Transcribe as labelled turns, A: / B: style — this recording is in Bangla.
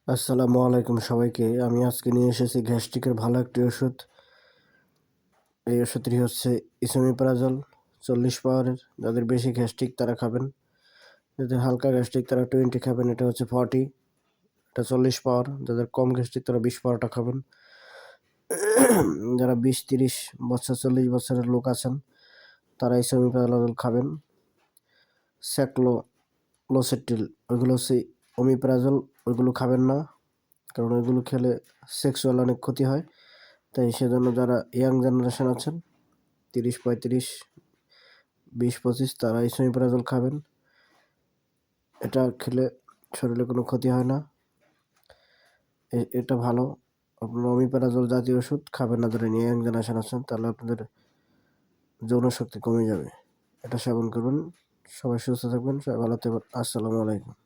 A: আসসালামু আলাইকুম সবাইকে। আমি আজকে নিয়ে এসেছি গ্যাস্ট্রিকের ভালো একটি ওষুধ। এই ওষুধটি হচ্ছে ইসোমিপ্রাজল 40 পাওয়ারের। যাদের বেশি গ্যাস্ট্রিক তারা খাবেন, যাদের হালকা গ্যাস্ট্রিক তারা 20 খাবেন। এটা হচ্ছে 40, এটা 40 পাওয়ার। যাদের কম গ্যাস্ট্রিক তারা 20 পাওয়ারটা খাবেন। যারা 20-30 বছর 40 বছরের লোক আছেন তারা ইসোমিপ্রাজল খাবেন। স্যাক্লোলোসেটিল ওইগুলো হচ্ছে ওমিপ্রাজল, ওইগুলো খাবেন না, কারণ ওইগুলো খেলে সেক্সুয়াল অনেক ক্ষতি হয়। তাই সেজন্য যারা ইয়াং জেনারেশন আছেন 30-35, 20-25 তারা ইসোমিপ্রাজল খাবেন। এটা খেলে শরীরে কোনো ক্ষতি হয় না, এটা ভালো। আপনার ওমিপ্রাজল জাতীয় ওষুধ খাবেন না যারা ইয়াং জেনারেশন আছেন, তাহলে আপনাদের যৌন শক্তি কমে যাবে। এটা সেবন করবেন। সবাই সুস্থ থাকবেন, সবাই ভালো থাকবেন। আসসালামু আলাইকুম।